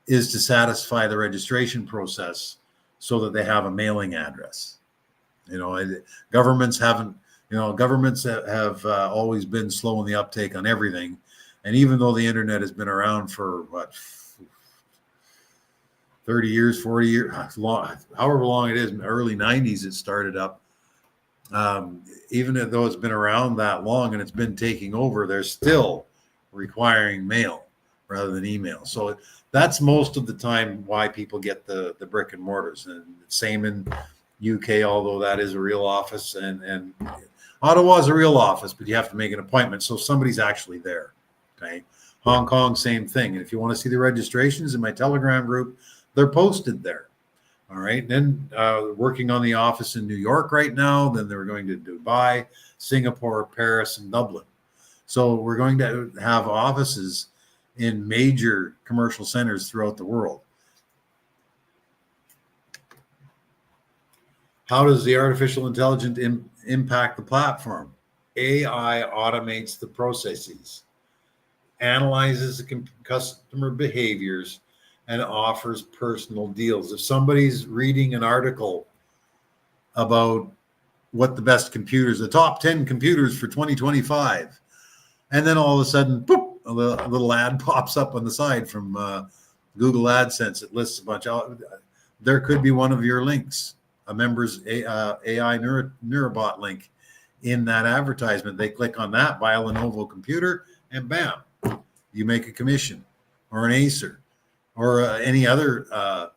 is to satisfy the registration process so that they have a mailing address. Governments have always been slow in the uptake on everything. And even though the internet has been around for 30 years, 40 years, however long it is, early 90s, it started up. Even though it's been around that long and it's been taking over, they're still requiring mail rather than email. So that's most of the time why people get the brick and mortars. And same in UK, although that is a real office, and Ottawa is a real office, but you have to make an appointment. So somebody's actually there. Okay. Hong Kong, same thing. And if you want to see the registrations in my Telegram group, they're posted there. All right. Then working on the office in New York right now. Then they're going to Dubai, Singapore, Paris, and Dublin. So we're going to have offices in major commercial centers throughout the world. How does the artificial intelligence impact the platform? AI automates the processes, analyzes the customer behaviors, and offers personal deals. If somebody's reading an article about what the best computers, the top 10 computers for 2025, and then all of a sudden, boop, a little ad pops up on the side from Google AdSense. It lists a bunch of, there could be one of your links, a member's AI Neurabot link in that advertisement. They click on that, buy a Lenovo computer, and bam, you make a commission, or an Acer, or any other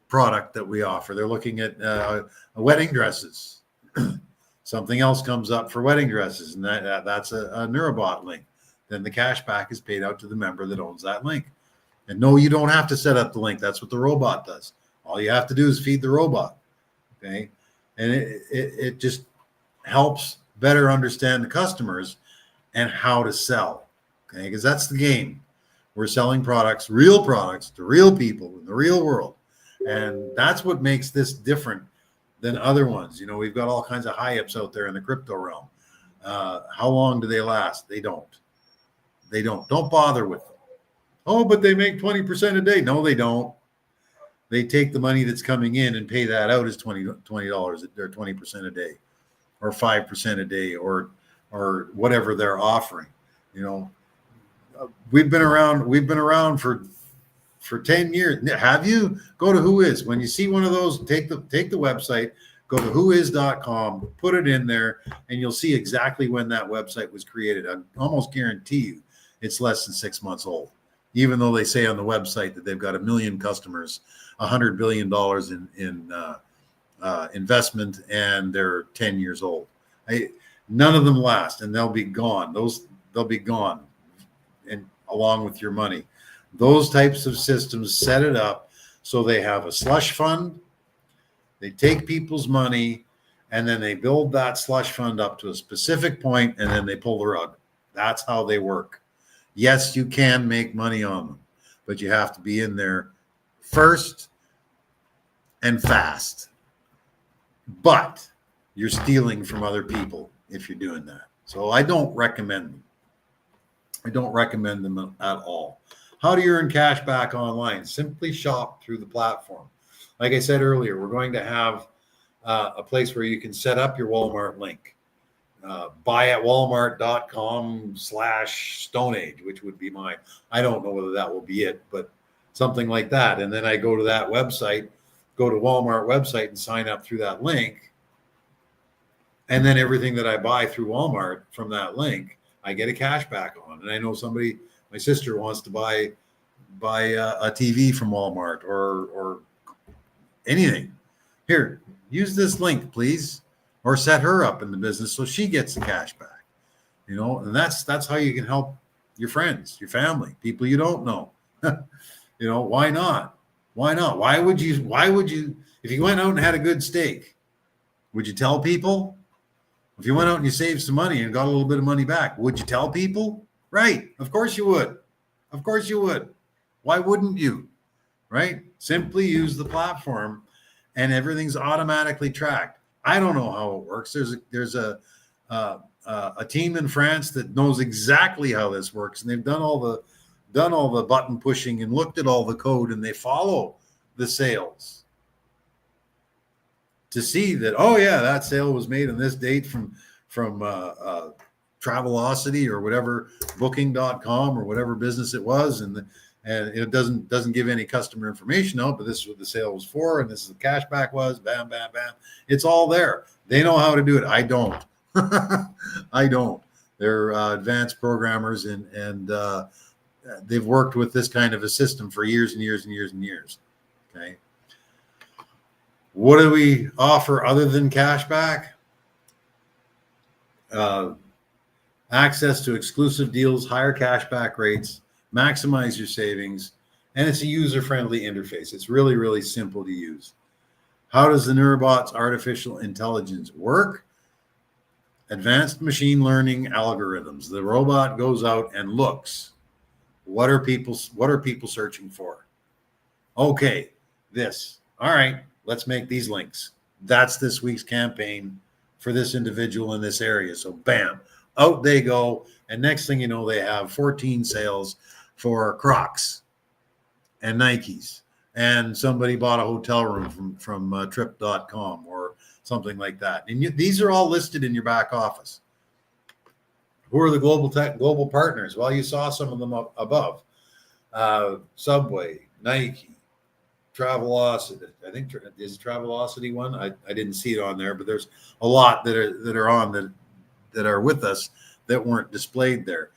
product that we offer. They're looking at wedding dresses. Something else comes up for wedding dresses, and that's a Neurabot link. Then the cash back is paid out to the member that owns that link. And no, you don't have to set up the link. That's what the robot does. All you have to do is feed the robot. Okay. And it just helps better understand the customers and how to sell. Okay. Because that's the game. We're selling products, real products, to real people in the real world. And that's what makes this different than other ones. We've got all kinds of high-ups out there in the crypto realm. How long do they last? They don't. Don't bother with them. Oh, but they make 20% a day. No, they don't. They take the money that's coming in and pay that out as $20 or 20% a day, or 5% a day, or whatever they're offering. We've been around for for 10 years. Have you? Go to Whois. When you see one of those, take the website, go to whois.com, put it in there, and you'll see exactly when that website was created. I almost guarantee you it's less than 6 months old, even though they say on the website that they've got 1 million customers, $100 billion in investment, and they're 10 years old. None of them last, and they'll be gone. They'll be gone, and along with your money. Those types of systems set it up so they have a slush fund. They take people's money, and then they build that slush fund up to a specific point, and then they pull the rug. That's how they work. Yes, you can make money on them, but you have to be in there first and fast. But you're stealing from other people if you're doing that. So I don't recommend them. I don't recommend them at all. How do you earn cash back online? Simply shop through the platform. Like I said earlier, we're going to have a place where you can set up your Walmart link. Buy at walmart.com/Stone Age, which would be mine. I don't know whether that will be it, but something like that. And then I go to that website, go to Walmart website and sign up through that link. And then everything that I buy through Walmart from that link, I get a cash back on. And I know somebody, my sister wants to buy a TV from Walmart or anything. Here, use this link, please, or set her up in the business so she gets the cash back. You know, and that's how you can help your friends, your family, people you don't know. You know, why not? Why not? Why would you, if you went out and had a good steak, would you tell people? If you went out and you saved some money and got a little bit of money back, would you tell people? Right. Of course you would. Of course you would. Why wouldn't you? Right? Simply use the platform and everything's automatically tracked. I don't know how it works. There's a team in France that knows exactly how this works, and they've done all the button pushing and looked at all the code, and they follow the sales to see that, oh yeah, that sale was made on this date from Travelocity or whatever, booking.com or whatever business it was, and it doesn't give any customer information out, but this is what the sale was for, and this is the cashback was, bam, bam, bam. It's all there. They know how to do it. I don't. I don't. They're advanced programmers, and they've worked with this kind of a system for years and years and years and years. Okay. What do we offer other than cashback? Access to exclusive deals, higher cashback rates, maximize your savings, and it's a user-friendly interface. It's really, really simple to use. How does the NeuraBot's artificial intelligence work? Advanced machine learning algorithms. The robot goes out and looks. What are people searching for? Okay, this. All right, let's make these links. That's this week's campaign for this individual in this area. So bam, out they go. And next thing you know, they have 14 sales for Crocs and Nikes. And somebody bought a hotel room from trip.com or something like that. And these are all listed in your back office. Who are the global partners? Well, you saw some of them up above. Subway, Nike, Travelocity. I think is Travelocity one. I didn't see it on there, but there's a lot that are on that are with us that weren't displayed there.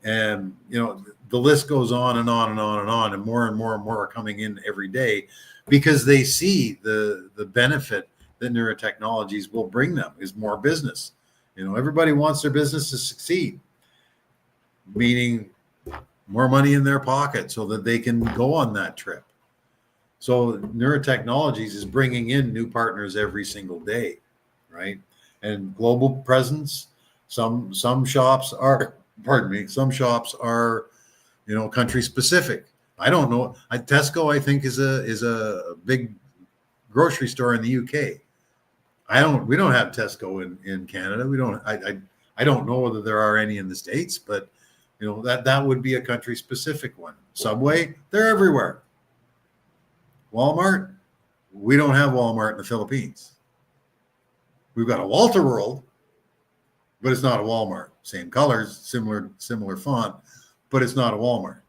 And you know, the list goes on and on and on and on, and more and more and more are coming in every day because they see the benefit that Neura Technologies will bring them is more business. You know, everybody wants their business to succeed, meaning more money in their pocket so that they can go on that trip. So Neura Technologies is bringing in new partners every single day, right? And global presence. Some shops are, some shops are, you know, country specific. I don't know. Tesco, I think, is a big grocery store in the UK. We don't have Tesco in Canada. We don't. I don't know whether there are any in the States, but you know that would be a country specific one. Subway, they're everywhere. Walmart, we don't have Walmart in the Philippines. We've got a Walter World, but it's not a Walmart. Same colors, similar font, but it's not a Walmart.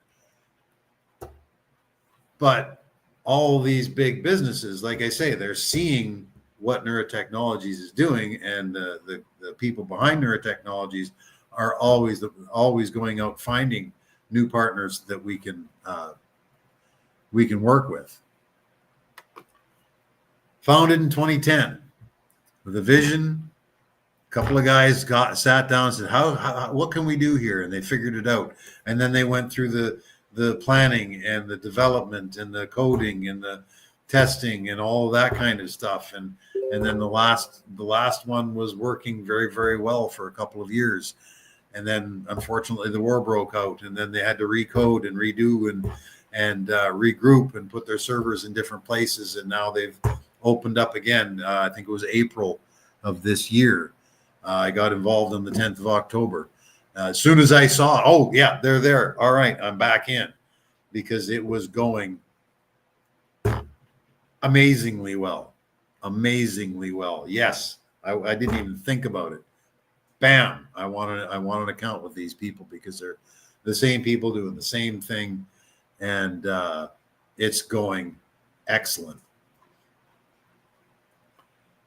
But all these big businesses, like I say, they're seeing what Neura Technologies is doing, and the people behind Neura Technologies are always going out finding new partners that we can work with. Founded in 2010 with a vision. A couple of guys sat down and said, what can we do here? And they figured it out. And then they went through the planning and the development and the coding and the testing and all of that kind of stuff. And then the last one was working very, very well for a couple of years. And then unfortunately the war broke out, and then they had to recode and redo and regroup and put their servers in different places. And now they've opened up again. I think it was April of this year. I got involved on the 10th of October. As soon as I saw, oh yeah, they're there. All right, I'm back in, because it was going amazingly well. Amazingly well. Yes, I didn't even think about it. Bam! I want an account with these people, because they're the same people doing the same thing, and it's going excellent.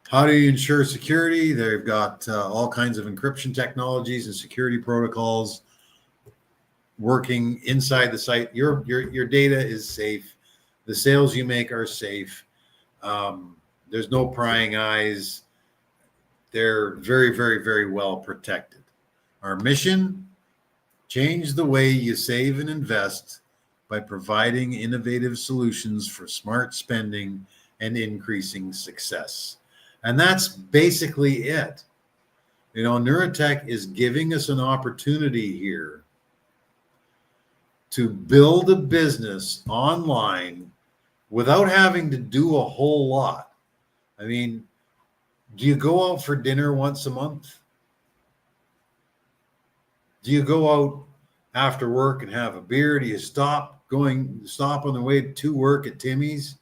How do you ensure security? They've got all kinds of encryption technologies and security protocols working inside the site. Your data is safe. The sales you make are safe. There's no prying eyes. They're very, very, very well protected. Our mission: change the way you save and invest by providing innovative solutions for smart spending and increasing success. And that's basically it. Neura Tech is giving us an opportunity here to build a business online without having to do a whole lot. I mean, do you go out for dinner once a month? Do you go out after work and have a beer? Do you stop on the way to work at Timmy's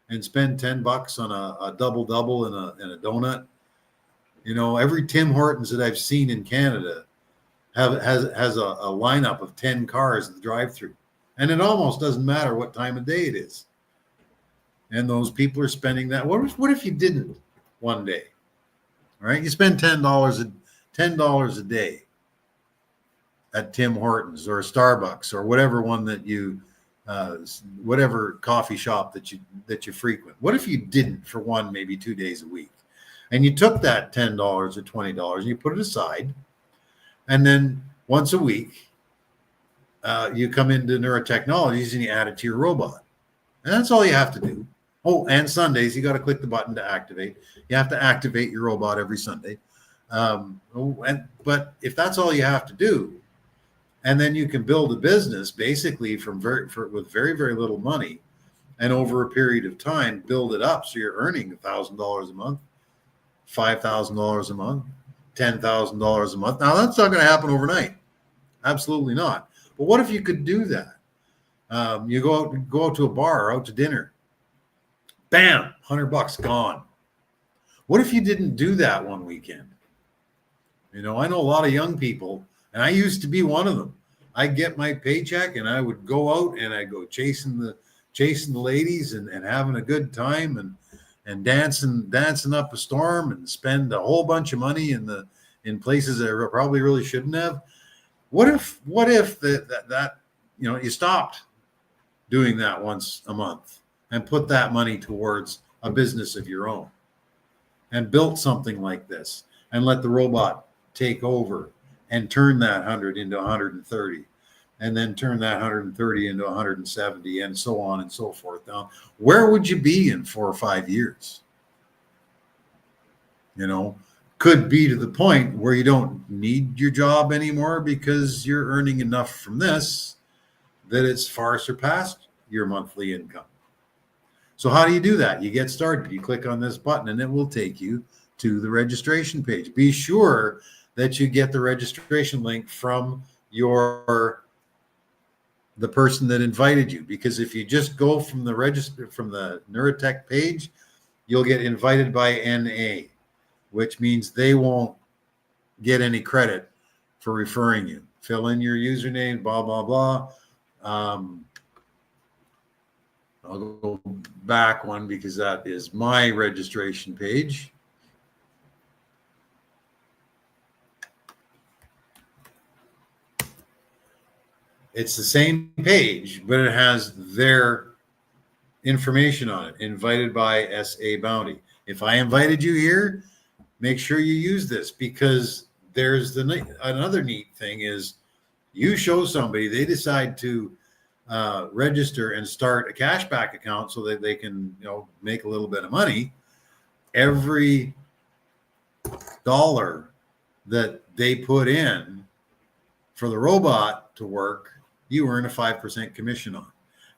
and spend $10 on a double and a donut? Every Tim Hortons that I've seen in Canada has a lineup of 10 cars at the drive-through, and it almost doesn't matter what time of day it is. And those people are spending that. What if you didn't one day? All right, you spend $10 a day at Tim Hortons or Starbucks or whatever one that you whatever coffee shop that you frequent. What if you didn't for one, maybe 2 days a week, and you took that $10 or $20 and you put it aside, and then once a week you come into Neura Technologies and you add it to your robot, and that's all you have to do. Oh, and Sundays you got to click the button to activate. You have to activate your robot every Sunday. But if that's all you have to do, and then you can build a business basically with very, very little money, and over a period of time build it up so you're earning $1,000 a month, $5,000 a month, $10,000 a month. Now that's not going to happen overnight. Absolutely not. But what if you could do that? You go out to a bar or out to dinner. Bam, $100 gone. What if you didn't do that one weekend? I know a lot of young people, and I used to be one of them. I'd get my paycheck and I would go out and I'd go chasing the ladies and having a good time and dancing up a storm and spend a whole bunch of money in places that I probably really shouldn't have. What if that you stopped doing that once a month and put that money towards a business of your own and built something like this and let the robot take over and turn that 100 into 130, and then turn that 130 into 170, and so on and so forth. Now, where would you be in 4 or 5 years? Could be to the point where you don't need your job anymore because you're earning enough from this that it's far surpassed your monthly income. So how do you do that? You get started. You click on this button and it will take you to the registration page. Be sure that you get the registration link from the person that invited you, because if you just go from the Neura Tech page, you'll get invited by NA, which means they won't get any credit for referring you. Fill in your username, blah blah blah. I'll go back one because that is my registration page. It's the same page, but it has their information on it. Invited by S.A. Bounty. If I invited you here, make sure you use this, because there's another neat thing is you show somebody, they decide to register and start a cashback account so that they can, make a little bit of money. Every dollar that they put in for the robot to work, you earn a 5% commission on.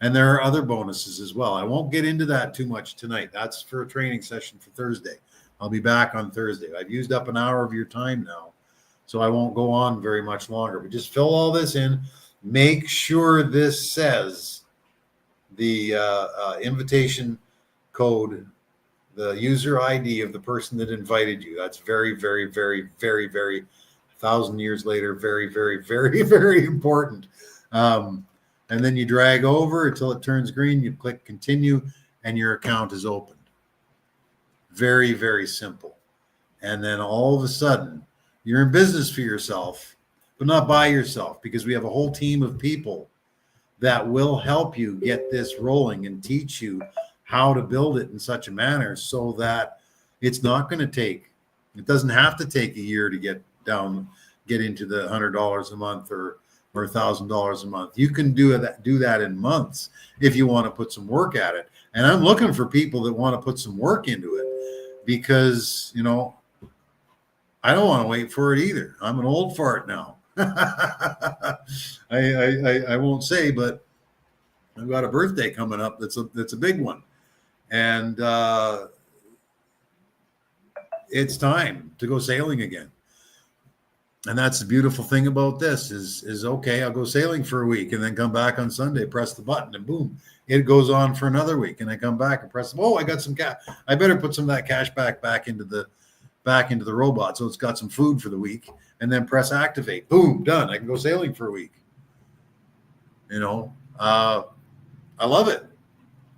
And there are other bonuses as well. I won't get into that too much tonight. That's for a training session for Thursday. I'll be back on Thursday. I've used up an hour of your time now, so I won't go on very much longer. But just fill all this in. Make sure this says the invitation code, the user ID of the person that invited you. That's very, very, very, very, very, 1,000 years later, very, very, very, very important. And then you drag over until it turns green. You click continue, and your account is opened. Very, very simple. And then all of a sudden, you're in business for yourself, but not by yourself, because we have a whole team of people that will help you get this rolling and teach you how to build it in such a manner so that it's not going to take, it doesn't have to take a year to get into the $100 a month or $1,000 a month. You can do that in months if you want to put some work at it. And I'm looking for people that want to put some work into it, because, I don't want to wait for it either. I'm an old fart now. I won't say, but I've got a birthday coming up that's a big one. And it's time to go sailing again. And that's the beautiful thing about this is okay, I'll go sailing for a week and then come back on Sunday, press the button, and boom, it goes on for another week. And I come back and press, I got some cash. I better put some of that cash back into the robot, so it's got some food for the week, and then press activate. Boom, done. I can go sailing for a week. I love it.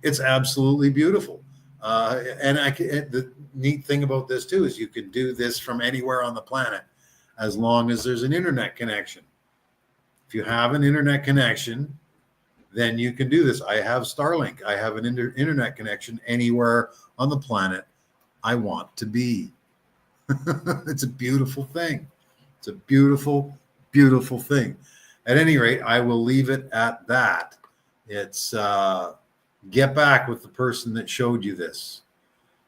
It's absolutely beautiful. And the neat thing about this too is you can do this from anywhere on the planet, as long as there's an internet connection. If you have an internet connection, then you can do this. I have Starlink. I have an internet connection anywhere on the planet I want to be. It's a beautiful thing. It's a beautiful, beautiful thing. At any rate, I will leave it at that. It's get back with the person that showed you this.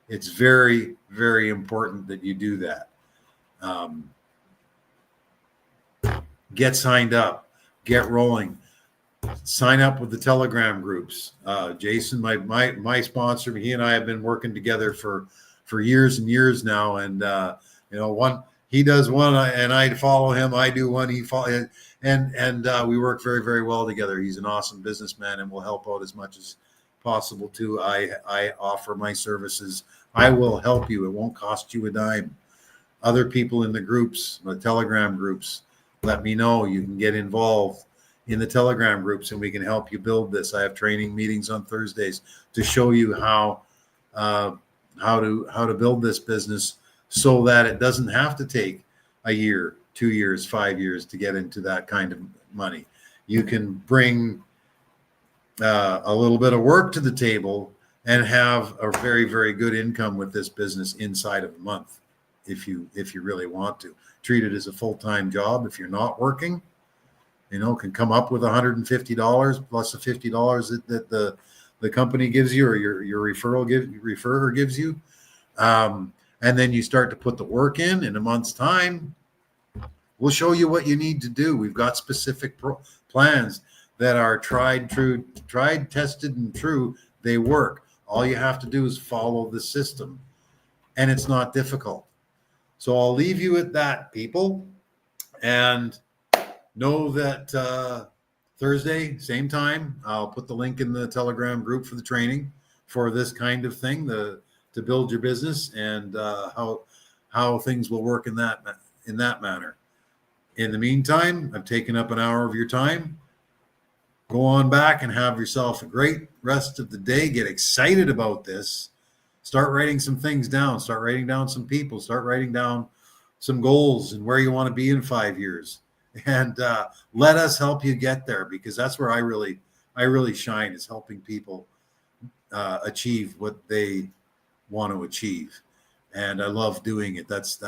It's very, very important that you do that. Get signed up, get rolling, sign up with the Telegram groups. Jason, my sponsor, he and I have been working together for years and years now. And, he does one and I follow him. I do one, he follow, and we work very, very well together. He's an awesome businessman and will help out as much as possible too. I offer my services. I will help you. It won't cost you a dime. Other people in the groups, the Telegram groups, let me know. You can get involved in the Telegram groups and we can help you build this. I have training meetings on Thursdays to show you how to build this business so that it doesn't have to take a year, 2 years, 5 years to get into that kind of money. You can bring a little bit of work to the table and have a very, very good income with this business inside of a month, if you really want to. Treat it as a full-time job. If you're not working, can come up with $150 plus the $50 that the company gives you, or your referrer gives you. And then you start to put the work in a month's time. We'll show you what you need to do. We've got specific plans that are tried, tested, and true. They work. All you have to do is follow the system, and it's not difficult. So I'll leave you at that, people, and know that Thursday, same time, I'll put the link in the Telegram group for the training for this kind of thing, to build your business, and how things will work in that manner. In the meantime, I've taken up an hour of your time. go on back and have yourself a great rest of the day. Get excited about this. Start writing some things down. Start writing down some people. Start writing down some goals and where you want to be in 5 years. And let us help you get there, because that's where I really shine, is helping people achieve what they want to achieve. And I love doing it. That's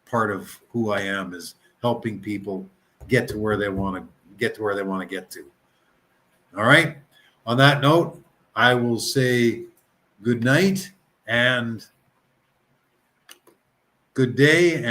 part of who I am, is helping people get to where they want to get to. All right. On that note, I will say good night and good day.